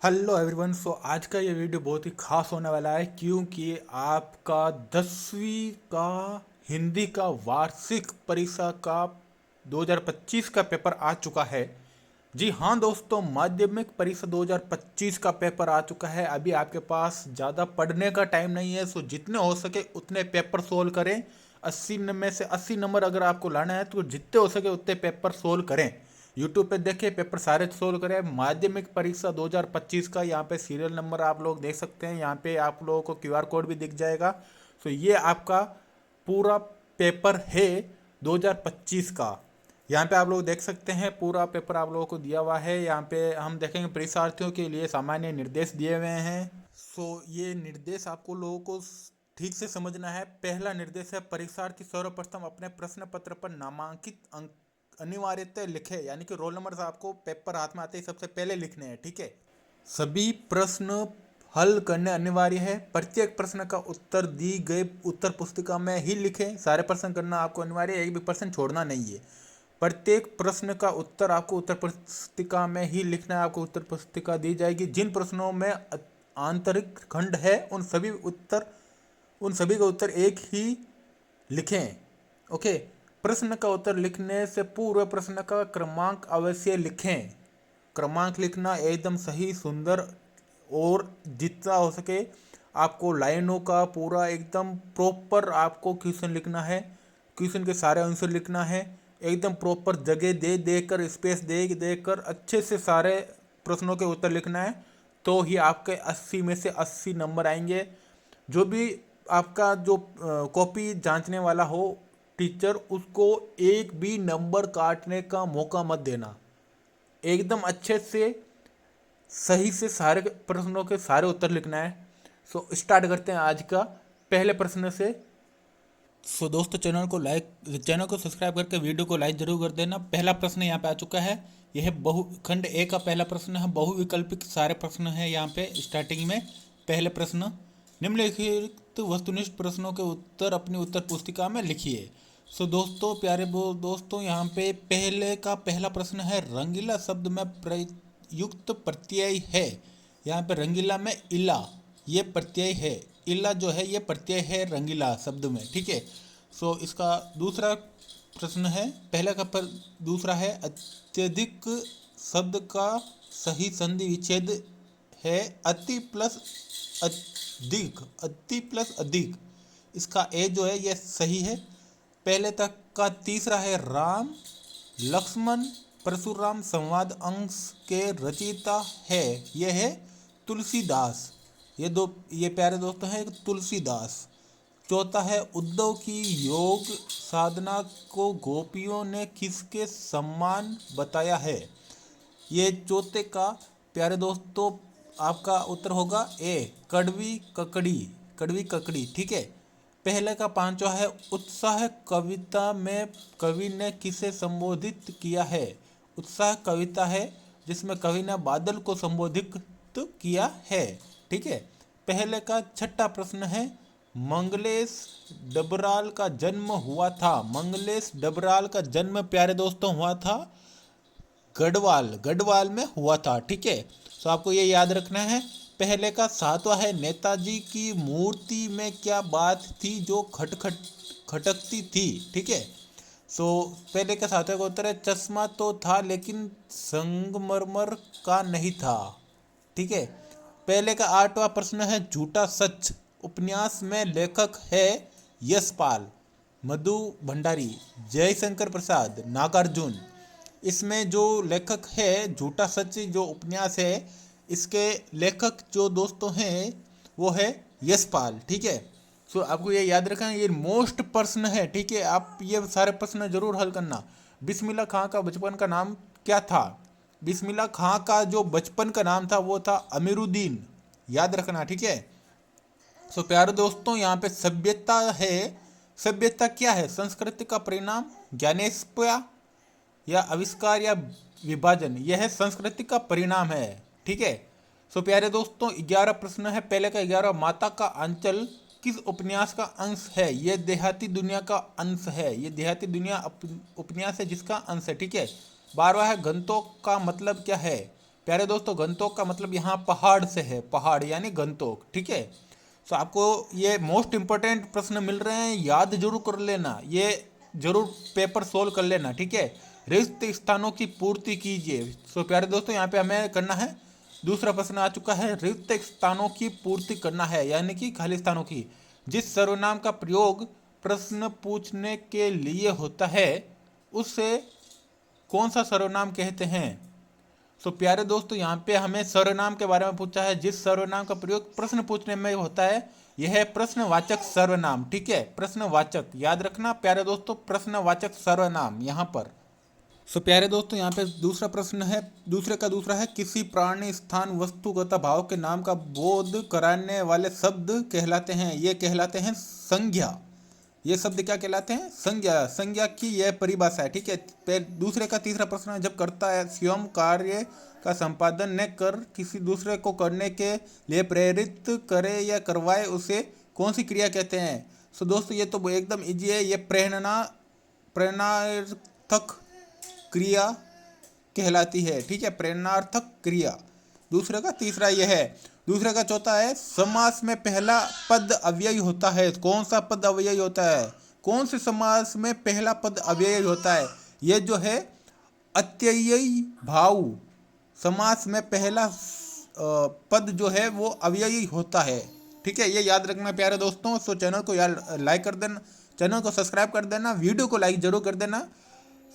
Hello everyone. आज का ये वीडियो बहुत ही खास होने वाला है क्योंकि आपका 10वीं का हिंदी का वार्षिक परीक्षा का 2025 का पेपर आ चुका है। जी हाँ दोस्तों, माध्यमिक परीक्षा 2025 का पेपर आ चुका है। अभी आपके पास ज़्यादा पढ़ने का टाइम नहीं है, सो जितने हो सके उतने पेपर सोल्व करें। 80 में से 80 नंबर अगर आपको लाना है तो जितने हो सके उतने पेपर सोल्व करें। यूट्यूब पे देखे पेपर सारे सोल्व करें। माध्यमिक परीक्षा 2025 का यहाँ पे सीरियल नंबर आप लोग देख सकते हैं। यहाँ पे आप लोगों को क्यूआर कोड भी दिख जाएगा। तो ये आपका पूरा पेपर है 2025 का। यहाँ पे आप लोग देख सकते हैं पूरा पेपर आप लोगों को दिया हुआ है। यहाँ पे हम देखेंगे परीक्षार्थियों के लिए सामान्य निर्देश दिए हुए हैं। ये निर्देश आपको लोगों को ठीक से समझना है। पहला निर्देश है, परीक्षार्थी सर्वप्रथम अपने प्रश्न पत्र पर नामांकित अंक अनिवार्यतः लिखे, यानी कि रोल नंबर आपको पेपर हाथ में आते ही सबसे पहले लिखने हैं। ठीक है, सभी प्रश्न हल करने अनिवार्य है। प्रत्येक प्रश्न का उत्तर दी गई उत्तर पुस्तिका में ही लिखें। सारे प्रश्न करना आपको अनिवार्य है, एक भी प्रश्न छोड़ना नहीं है। प्रत्येक प्रश्न का उत्तर आपको उत्तर पुस्तिका में ही लिखना है। आपको उत्तर पुस्तिका दी जाएगी। जिन प्रश्नों में आंतरिक खंड है उन सभी का उत्तर एक ही लिखें। ओके, प्रश्न का उत्तर लिखने से पूर्व प्रश्न का क्रमांक अवश्य लिखें। क्रमांक लिखना एकदम सही, सुंदर और जितना हो सके आपको लाइनों का पूरा एकदम प्रॉपर आपको क्वेश्चन लिखना है। क्वेश्चन के सारे आंसर लिखना है। एकदम प्रॉपर जगह दे देकर, स्पेस दे देकर अच्छे से सारे प्रश्नों के उत्तर लिखना है। तो ही आपके 80 में से 80 नंबर आएंगे। जो भी आपका जो कॉपी जांचने वाला हो टीचर, उसको एक भी नंबर काटने का मौका मत देना। एकदम अच्छे से सही से सारे प्रश्नों के सारे उत्तर लिखना है। स्टार्ट करते हैं आज का पहले प्रश्न से। दोस्तों, चैनल को सब्सक्राइब करके वीडियो को लाइक जरूर कर देना। पहला प्रश्न यहाँ पे आ चुका है। यह खंड ए का पहला प्रश्न है। बहुविकल्पिक सारे प्रश्न है यहाँ पे स्टार्टिंग में। पहले प्रश्न, निम्नलिखित वस्तुनिष्ठ प्रश्नों के उत्तर अपनी उत्तर पुस्तिका में लिखिए। दोस्तों, प्यारे दोस्तों, यहाँ पे पहला प्रश्न है, रंगीला शब्द में प्रयुक्त प्रत्यय है। यहाँ पे रंगीला में इला ये प्रत्यय है। इला जो है ये प्रत्यय है रंगीला शब्द में। ठीक है, इसका दूसरा प्रश्न है। दूसरा है, अत्यधिक शब्द का सही संधि विच्छेद है अति प्लस अधिक। इसका ए जो है ये सही है। पहले तक का तीसरा है, राम लक्ष्मण परशुराम संवाद अंश के रचयिता है। यह है तुलसीदास। ये प्यारे दोस्तों है तुलसीदास। चौथा है, उद्धव की योग साधना को गोपियों ने किसके सम्मान बताया है। ये चौथे का प्यारे दोस्तों आपका उत्तर होगा ए, कड़वी ककड़ी। ठीक है, पहले का पांचवा है, उत्साह कविता में कवि ने किसे संबोधित किया है। उत्साह कविता है जिसमें कवि ने बादल को संबोधित किया है। ठीक है, पहले का छठा प्रश्न है, मंगलेश डबराल का जन्म हुआ था। मंगलेश डबराल का जन्म प्यारे दोस्तों हुआ था गढ़वाल में हुआ था। ठीक है, आपको ये याद रखना है। पहले का सातवां है, नेताजी की मूर्ति में क्या बात थी जो खटकती थी। ठीक है, पहले का सातवें का उत्तर है, चश्मा तो था लेकिन संगमरमर का नहीं था। ठीक है, पहले का आठवां प्रश्न है, झूठा सच उपन्यास में लेखक है यशपाल, मधु भंडारी, जयशंकर प्रसाद, नागार्जुन। इसमें जो लेखक है झूठा सच जो उपन्यास है, इसके लेखक जो दोस्तों हैं वो है यशपाल। ठीक है, आपको ये याद रखना, ये मोस्ट प्रश्न है। ठीक है, आप ये सारे प्रश्न जरूर हल करना। बिस्मिल्लाह खां का बचपन का नाम क्या था। बिस्मिल्लाह खां का जो बचपन का नाम था वो था अमीरुद्दीन। याद रखना। ठीक है, प्यारे दोस्तों, यहाँ पे सभ्यता है। सभ्यता क्या है। संस्कृति का परिणाम, ज्ञानेश्वया या आविष्कार या विभाजन। यह संस्कृति का परिणाम है। ठीक है, प्यारे दोस्तों 11 प्रश्न है। पहले का 11, माता का आंचल किस उपन्यास का अंश है। यह देहाती दुनिया का अंश है। यह देहाती दुनिया उपन्यास है जिसका अंश है। ठीक है, 12वां है, घंटों का मतलब क्या है। प्यारे दोस्तों, गंतोक का मतलब यहाँ पहाड़ से है, पहाड़ यानी गंतोक। ठीक है, तो आपको ये मोस्ट इम्पोर्टेंट प्रश्न मिल रहे हैं, याद जरूर कर लेना, ये जरूर पेपर सोल्व कर लेना। ठीक है, रिक्त स्थानों की पूर्ति कीजिए। सो प्यारे दोस्तों, यहाँ पे हमें करना है, दूसरा प्रश्न आ चुका है, रिक्त स्थानों की पूर्ति करना है, यानी कि खाली स्थानों की। जिस सर्वनाम का प्रयोग प्रश्न पूछने के लिए होता है उसे कौन सा सर्वनाम कहते हैं? सो प्यारे दोस्तों, यहाँ पे हमें सर्वनाम के बारे में पूछा है, जिस सर्वनाम का प्रयोग प्रश्न पूछने में होता है, यह है प्रश्नवाचक सर्वनाम। ठीक है, प्रश्नवाचक, याद रखना प्यारे दोस्तों, प्रश्नवाचक सर्वनाम यहाँ पर। सो प्यारे दोस्तों, यहाँ पे दूसरा प्रश्न है, दूसरा है, किसी प्राणी, स्थान, वस्तुगत भाव के नाम का बोध कराने वाले शब्द कहलाते हैं, ये कहलाते हैं संज्ञा। ये शब्द क्या कहलाते हैं? संज्ञा। संज्ञा की यह परिभाषा है। ठीक है, दूसरे का तीसरा प्रश्न है, जब कर्ता है स्वयं कार्य का संपादन न कर किसी दूसरे को करने के लिए प्रेरित करे या करवाए, उसे कौन सी क्रिया कहते हैं? सो दोस्तों, ये तो एकदम इजी है, ये प्रेरणार्थक क्रिया कहलाती है। ठीक है, प्रेरणार्थक क्रिया। दूसरे का तीसरा यह है। दूसरे का चौथा है, समास में पहला पद अव्ययी होता है, कौन सा पद अव्ययी होता है? कौन से समास में पहला पद अव्ययी होता है? ये जो है अत्ययी भाव समास में पहला पद जो है वो अव्ययी होता है। ठीक है, ये याद रखना प्यारे दोस्तों। सो चैनल को यार लाइक कर देना, चैनल को सब्सक्राइब कर देना, वीडियो को लाइक जरूर कर देना।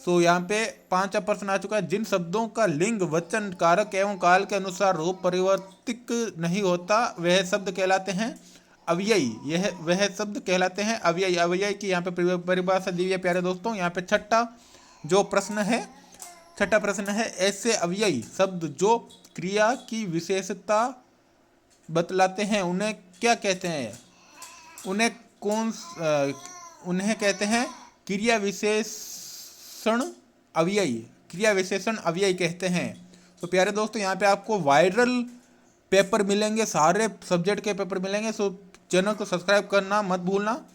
सो यहाँ पे 5वां प्रश्न आ चुका है, जिन शब्दों का लिंग, वचन, कारक एवं काल के अनुसार रूप परिवर्तित नहीं होता वह शब्द कहलाते हैं अव्ययी। यह वह शब्द कहलाते हैं अव्ययी। अव्ययी की यहाँ पे परिभाषा दी है प्यारे दोस्तों। यहाँ पे छठा प्रश्न है, ऐसे अव्ययी शब्द जो क्रिया की विशेषता बतलाते हैं उन्हें क्या कहते हैं? उन्हें कहते हैं क्रिया विशेषण अव्ययी। क्रिया विशेषण अव्ययी कहते हैं। तो प्यारे दोस्तों, यहाँ पे आपको वायरल पेपर मिलेंगे, सारे सब्जेक्ट के पेपर मिलेंगे। सो चैनल को सब्सक्राइब करना मत भूलना,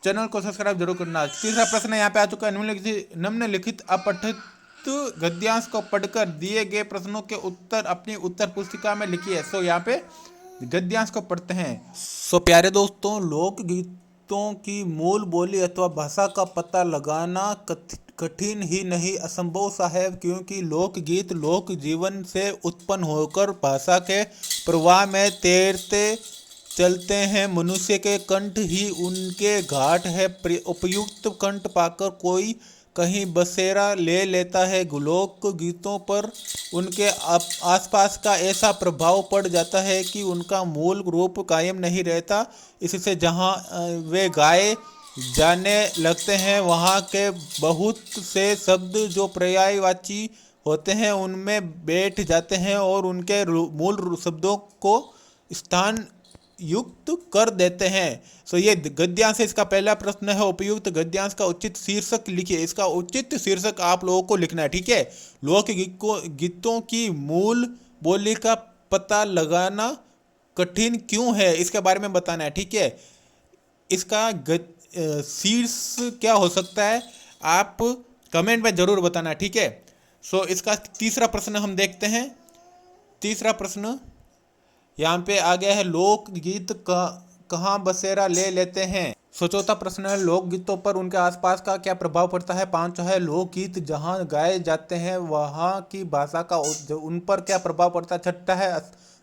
चैनल को सब्सक्राइब जरूर करना। तीसरा प्रश्न यहाँ पे आ चुका है, निम्नलिखित अपठित गद्यांश को पढ़कर दिए गए प्रश्नों के उत्तर अपनी उत्तर पुस्तिका में लिखिए। सो यहाँ पे गद्यांश को पढ़ते हैं। सो प्यारे दोस्तों, लोकगीतों की मूल बोली अथवा भाषा का पता लगाना कठिन ही नहीं, असंभव सा है, क्योंकि लोकगीत लोक जीवन से उत्पन्न होकर भाषा के प्रवाह में तैरते चलते हैं। मनुष्य के कंठ ही उनके घाट है, उपयुक्त कंठ पाकर कोई कहीं बसेरा ले लेता है। लोक गीतों पर उनके आसपास का ऐसा प्रभाव पड़ जाता है कि उनका मूल रूप कायम नहीं रहता। इससे जहाँ वे गाए जाने लगते हैं वहाँ के बहुत से शब्द जो पर्यायवाची होते हैं उनमें बैठ जाते हैं और उनके मूल शब्दों को स्थान युक्त कर देते हैं। सो ये गद्यांश है। इसका पहला प्रश्न है, उपयुक्त गद्यांश का उचित शीर्षक लिखिए। इसका उचित शीर्षक आप लोगों को लिखना है। ठीक है, लोक गीतों की मूल बोली का पता लगाना कठिन क्यों है, इसके बारे में बताना है। ठीक है, इसका शीर्ष क्या हो सकता है आप कमेंट में जरूर बताना। ठीक है, सो इसका तीसरा प्रश्न हम देखते हैं। तीसरा प्रश्न यहाँ पे आ गया है, लोकगीत कहाँ बसेरा ले लेते हैं। सो चौथा प्रश्न है, लोकगीतों पर उनके आसपास का क्या प्रभाव पड़ता है। पांचवा है, लोकगीत जहाँ गाए जाते हैं वहाँ की भाषा का उन पर क्या प्रभाव पड़ता है। छठा है,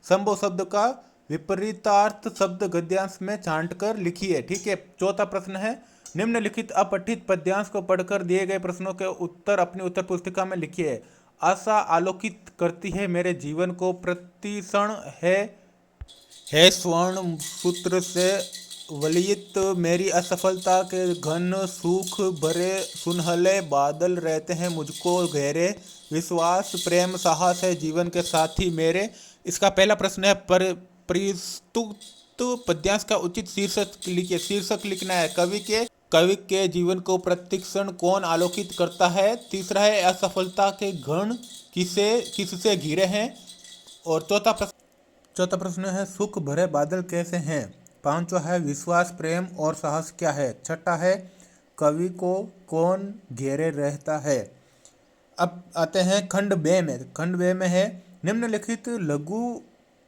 संभव शब्द का विपरीतार्थ शब्द गद्यांश में छांट कर लिखिए। ठीक है, चौथा प्रश्न है, निम्नलिखित अपठित पद्यांश को पढ़कर दिए गए प्रश्नों के उत्तर अपनी उत्तर पुस्तिका में लिखिए। आशा आलोकित करती है मेरे जीवन को, प्रतिक्षण है स्वर्ण सूत्र से वलित मेरी असफलता के घन सुख भरे सुनहले बादल रहते हैं मुझको घेरे, विश्वास प्रेम साहस है जीवन के साथी मेरे। इसका पहला प्रश्न है, प्रस्तुत पद्यांश का उचित शीर्षक लिखिए। शीर्षक लिखना है, कवि के जीवन को प्रतिक्षण कौन आलोकित करता है। तीसरा है, असफलता के घन किससे घिरे हैं। और चौथा प्रश्न है, सुख भरे बादल कैसे हैं। पांचवा है, विश्वास प्रेम और साहस क्या है। छठा है, कवि को कौन घेरे रहता है। अब आते हैं खंड बे में। खंड बे में है, निम्नलिखित लघुतरात्मक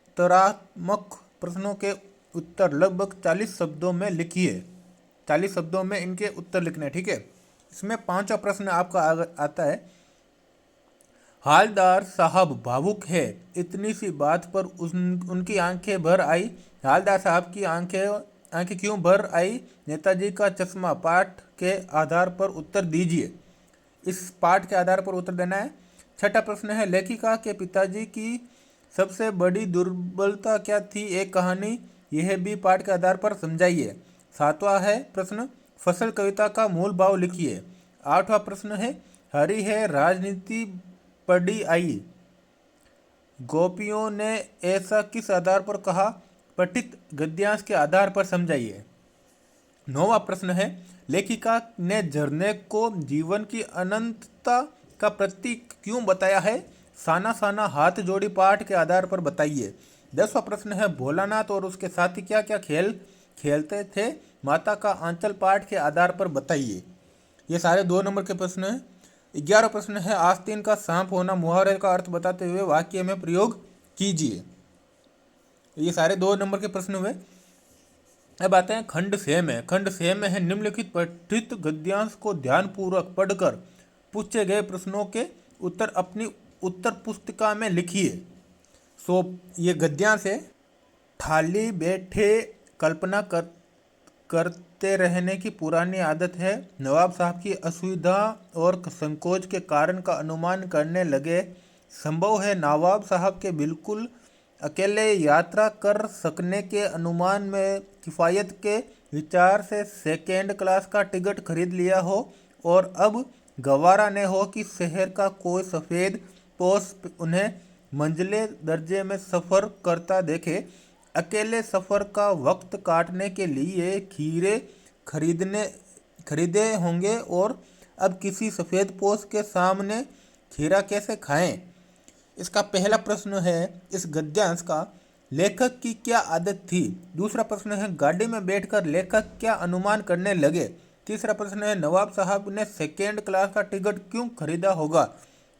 प्रश्नों के उत्तर लगभग 40 शब्दों में लिखिए। 40 शब्दों में इनके उत्तर लिखने हैं, ठीक है। इसमें 5वां प्रश्न आपका आता है, हालदार साहब भावुक है, इतनी सी बात पर उनकी आंखें भर आई। हालदार साहब की आंखें क्यों भर आई? नेताजी का चश्मा। पाठ के आधार पर उत्तर दीजिए। इस पाठ के आधार पर उत्तर देना है। 6वां प्रश्न है, लेखिका के पिताजी की सबसे बड़ी दुर्बलता क्या थी? एक कहानी, यह भी पाठ के आधार पर समझाइए। 7वां है प्रश्न, फसल कविता का मूल भाव लिखिए। 8वां प्रश्न है, हरी है राजनीति पड़ी आई, गोपियों ने ऐसा किस आधार पर कहा? पठित गद्यांश के आधार पर समझाइए। 9वां प्रश्न है, लेखिका ने झरने को जीवन की अनंतता का प्रतीक क्यों बताया है? साना साना हाथ जोड़ी पाठ के आधार पर बताइए। 10वां प्रश्न है, भोलानाथ और उसके साथी क्या क्या खेल खेलते थे? माता का आंचल पाठ के आधार पर बताइए। ये सारे 2 नंबर के प्रश्न हैं। 11वां प्रश्न है, आस्तीन का सांप होना मुहावरे का अर्थ बताते हुए वाक्य में प्रयोग कीजिए। ये सारे 2 नंबर के प्रश्न हुए। अब आते हैं खंड 6 में। खंड 6 में है, निम्नलिखित पठित गद्यांश को ध्यानपूर्वक पढ़कर पूछे गए प्रश्नों के उत्तर अपनी उत्तर पुस्तिका में लिखिए। ये गद्यांश है। खाली बैठे कल्पना करते रहने की पुरानी आदत है। नवाब साहब की असुविधा और संकोच के कारण का अनुमान करने लगे। संभव है नवाब साहब के बिल्कुल अकेले यात्रा कर सकने के अनुमान में किफ़ायत के विचार से 2nd क्लास का टिकट खरीद लिया हो और अब गवारा ने हो कि शहर का कोई सफ़ेद पोस उन्हें मंझले दर्जे में सफ़र करता देखे। अकेले सफ़र का वक्त काटने के लिए खीरे खरीदे होंगे और अब किसी सफ़ेद पोस के सामने खीरा कैसे खाएं? इसका पहला प्रश्न है इस गद्यांश का, लेखक की क्या आदत थी? दूसरा प्रश्न है, गाड़ी में बैठकर लेखक क्या अनुमान करने लगे? तीसरा प्रश्न है, नवाब साहब ने 2nd क्लास का टिकट क्यों खरीदा होगा?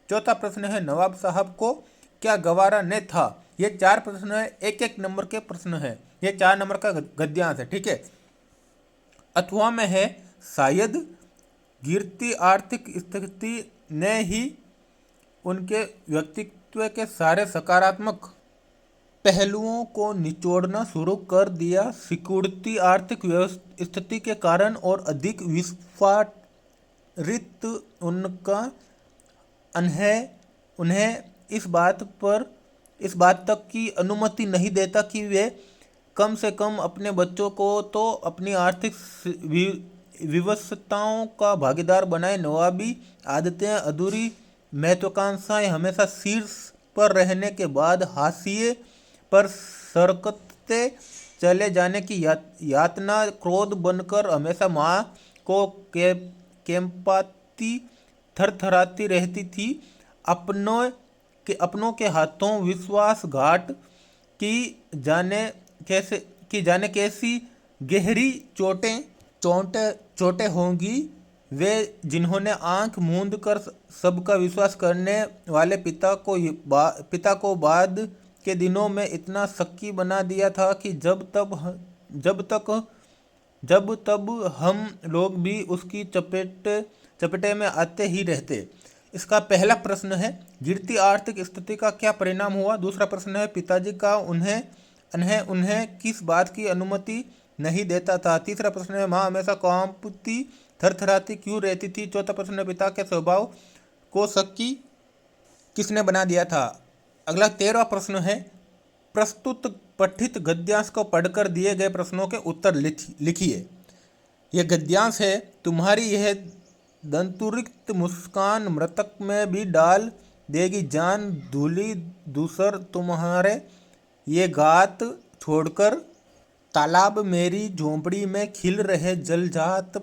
चौथा प्रश्न है, नवाब साहब को क्या गवारा ने था? ये 4 प्रश्न है, 1-1 नंबर के प्रश्न है। ये 4 नंबर का गद्यांश है, ठीक है। अथवा में है, शायद गिरती आर्थिक स्थिति ने ही उनके व्यक्तित्व के सारे सकारात्मक पहलुओं को निचोड़ना शुरू कर दिया। सिकुड़ती आर्थिक स्थिति के कारण और अधिक विस्फारित उनका उन्हें इस बात तक की अनुमति नहीं देता कि वे कम से कम अपने बच्चों को तो अपनी आर्थिक विवशताओं का भागीदार बनाए। नवाबी आदतें, अधूरी महत्वाकांक्षाएं, हमेशा शीर्ष पर रहने के बाद हाशिए पर सरकते चले जाने की यातना क्रोध बनकर हमेशा माँ को केंपाती थरथराती रहती थी। अपनों के हाथों विश्वासघात की जाने कैसी गहरी चोटें होंगी। वे जिन्होंने आंख मूंद कर सबका विश्वास करने वाले पिता को बाद के दिनों में इतना शक्की बना दिया था कि जब तब हम लोग भी उसकी चपेटे में आते ही रहते। इसका पहला प्रश्न है, गिरती आर्थिक स्थिति का क्या परिणाम हुआ? दूसरा प्रश्न है, पिताजी का उन्हें किस बात की अनुमति नहीं देता था? तीसरा प्रश्न है, माँ हमेशा कांपती थरथराती क्यों रहती थी? चौथा प्रश्न है, पिता के स्वभाव को शक्की किसने बना दिया था? अगला 13वां प्रश्न है, प्रस्तुत पठित गद्यांश को पढ़कर दिए गए प्रश्नों के उत्तर लिखिए। यह गद्यांश है, तुम्हारी यह दंतुरिक्त मुस्कान मृतक में भी डाल देगी जान, धूली दूसर तुम्हारे ये गात छोड़कर, तालाब मेरी झोंपड़ी में खिल रहे जलजात,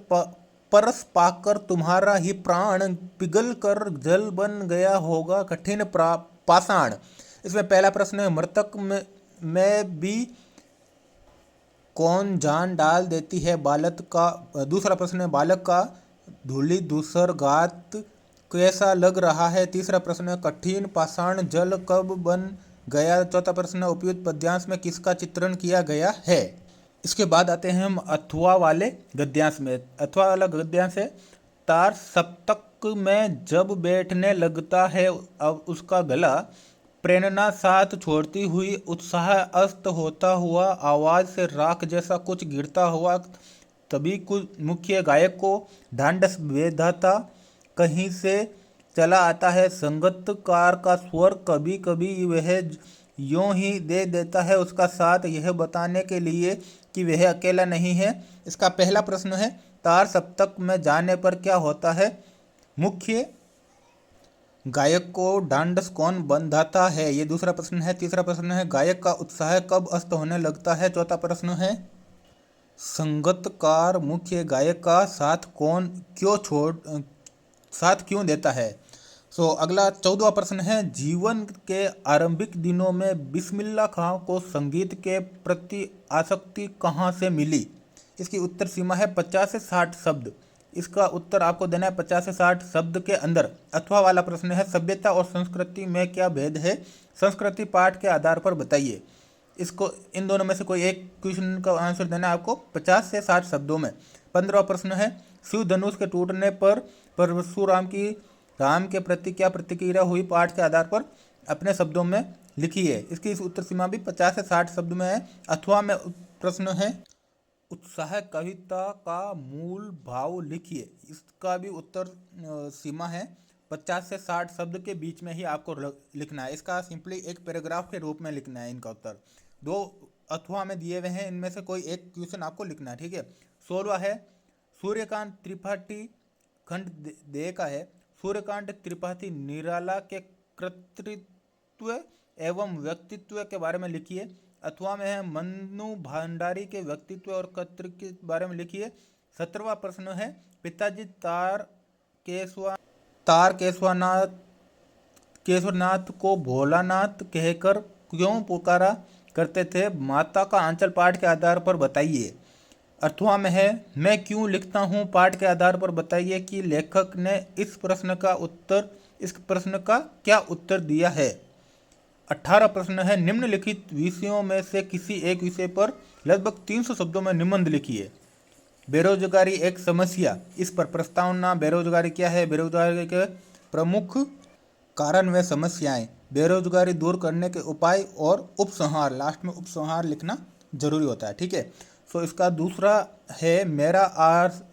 परस पाकर तुम्हारा ही प्राण पिघल कर जल बन गया होगा कठिन पाषाण। इसमें पहला प्रश्न है, मृतक में भी कौन जान डाल देती है बालक का? दूसरा प्रश्न है, बालक का धूली दूसर गात कैसा लग रहा है? तीसरा प्रश्न है कठिन पाषाण जल कब बन गया? चौथा प्रश्न है उपयुक्त पद्यांश में किसका चित्रण किया गया है? इसके बाद आते हैं हम अथवा वाले गद्यांश में। अथवा वाला गद्यांश है तार सप्तक में जब बैठने लगता है अब उसका गला, प्रेरणा साथ छोड़ती हुई उत्साह अस्त होता हुआ, आवाज से राख जैसा कुछ गिरता हुआ, तभी कुछ मुख्य गायक को ढांढस बेधाता कहीं से चला आता है। संगतकार का स्वर कभी कभी वह यूं ही दे देता है उसका साथ, यह बताने के लिए कि वह अकेला नहीं है। इसका पहला प्रश्न है तार सप्तक में जाने पर क्या होता है? मुख्य गायक को ढांढस कौन बंधाता है? ये दूसरा प्रश्न है। तीसरा प्रश्न है गायक का उत्साह कब अस्त होने लगता है? चौथा प्रश्न है संगतकार मुख्य गायक का साथ क्यों देता है? अगला 14वां प्रश्न है जीवन के आरंभिक दिनों में बिस्मिल्लाह खां को संगीत के प्रति आसक्ति कहाँ से मिली? इसकी उत्तर सीमा है 50 से 60 शब्द। इसका उत्तर आपको देना है 50 से 60 शब्द के अंदर। अथवा वाला प्रश्न है सभ्यता और संस्कृति में क्या भेद है? संस्कृति पाठ के आधार पर बताइए। इसको इन दोनों में से कोई एक क्वेश्चन का आंसर देना है आपको 50 से 60 शब्दों में। 15वां प्रश्न है शिव धनुष के टूटने पर परशुराम की राम के प्रति क्या प्रतिक्रिया हुई? पाठ के आधार पर अपने शब्दों में लिखिए। इसकी इस उत्तर सीमा भी 50 से 60 शब्द में है। अथवा में प्रश्न है उत्साह कविता का मूल भाव लिखिए। इसका भी उत्तर सीमा है 50 से 60 शब्द के बीच में ही आपको लिखना है। इसका सिंपली एक पैराग्राफ के रूप में लिखना है। इनका उत्तर दो अथवा में दिए हुए हैं, इनमें से कोई एक क्वेश्चन आपको लिखना है, ठीक है। 16वां है सूर्यकांत त्रिपाठी, खंड दे का है। सूर्यकांत त्रिपाठी निराला के कर्तृत्व एवं व्यक्तित्व के बारे में लिखिए। अथवा में है मन्नू भंडारी के व्यक्तित्व और कर्तृत्व के बारे में लिखिए। 17वां प्रश्न है पिताजी केशवनाथ को भोलानाथ कहकर क्यों पुकारा करते थे? माता का आंचल पाठ के आधार पर बताइए। अथवा में है मैं क्यों लिखता हूँ, पाठ के आधार पर बताइए कि लेखक ने इस प्रश्न का क्या उत्तर दिया है। 18 प्रश्न है निम्नलिखित विषयों में से किसी एक विषय पर लगभग 300 शब्दों में निबंध लिखिए। बेरोजगारी एक समस्या, इस पर प्रस्तावना। बेरोजगारी क्या है? बेरोजगारी के प्रमुख कारण व समस्याएं, बेरोजगारी दूर करने के उपाय और उपसंहार। लास्ट में उपसंहार लिखना जरूरी होता है, ठीक है। इसका दूसरा है मेरा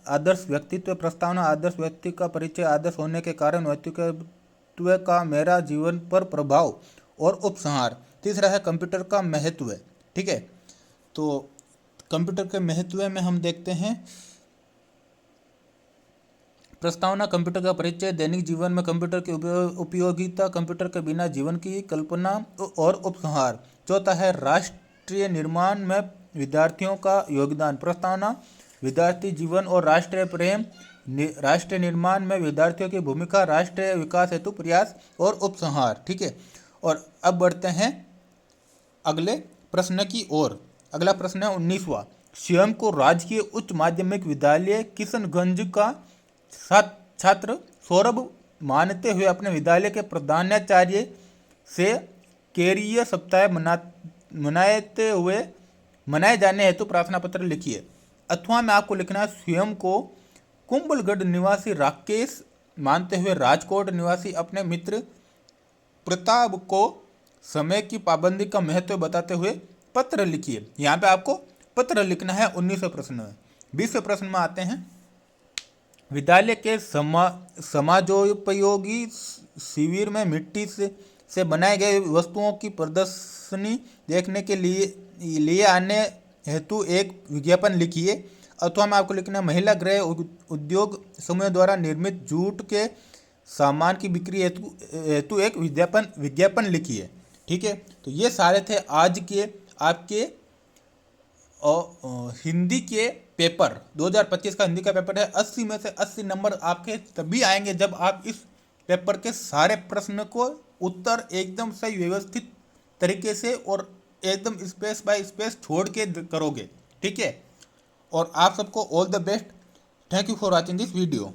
आदर्श व्यक्तित्व। प्रस्तावना आदर्श व्यक्ति का परिचय, आदर्श होने के कारण व्यक्तित्व का मेरा जीवन पर प्रभाव और उपसंहार। तीसरा है कंप्यूटर का महत्व, ठीक है। तो कंप्यूटर के महत्व में हम देखते हैं प्रस्तावना कंप्यूटर का परिचय, दैनिक जीवन में कंप्यूटर की उपयोगिता, कंप्यूटर के बिना जीवन की कल्पना और उपसंहार। चौथा है राष्ट्रीय निर्माण में विद्यार्थियों का योगदान। प्रस्तावना विद्यार्थी जीवन और राष्ट्रीय प्रेम, राष्ट्रीय निर्माण में विद्यार्थियों की भूमिका, राष्ट्रीय विकास हेतु प्रयास और उपसंहार, ठीक है। और अब बढ़ते हैं अगले प्रश्न की ओर। अगला प्रश्न है 19वां स्वयं को राजकीय उच्च माध्यमिक विद्यालय किशनगंज का छात्र सौरभ मानते हुए अपने विद्यालय के प्रधानाचार्य से कैरियर सप्ताह मनाए जाने हेतु प्रार्थना पत्र लिखिए। अथवा में आपको लिखना है स्वयं को कुंभलगढ़ निवासी राकेश मानते हुए राजकोट निवासी अपने मित्र प्रताप को समय की पाबंदी का महत्व बताते हुए पत्र लिखिए। यहाँ पे आपको पत्र लिखना है 19वें प्रश्न में। 20वें प्रश्न में आते हैं विद्यालय के समाजोपयोगी शिविर में मिट्टी से बनाए गए वस्तुओं की प्रदर्शनी देखने के लिए आने हेतु एक विज्ञापन लिखिए। अथवा में आपको लिखना है महिला गृह उद्योग समूह द्वारा निर्मित जूट के सामान की बिक्री हेतु एक विज्ञापन लिखिए, ठीक है। तो ये सारे थे आज के आपके हिंदी के पेपर 2025 का हिंदी का पेपर है। 80 में से 80 नंबर आपके तभी आएंगे जब आप इस पेपर के सारे प्रश्न को उत्तर एकदम सही व्यवस्थित तरीके से और एकदम स्पेस बाय स्पेस छोड़ के करोगे, ठीक है। और आप सबको all the best. Thank you for watching this video.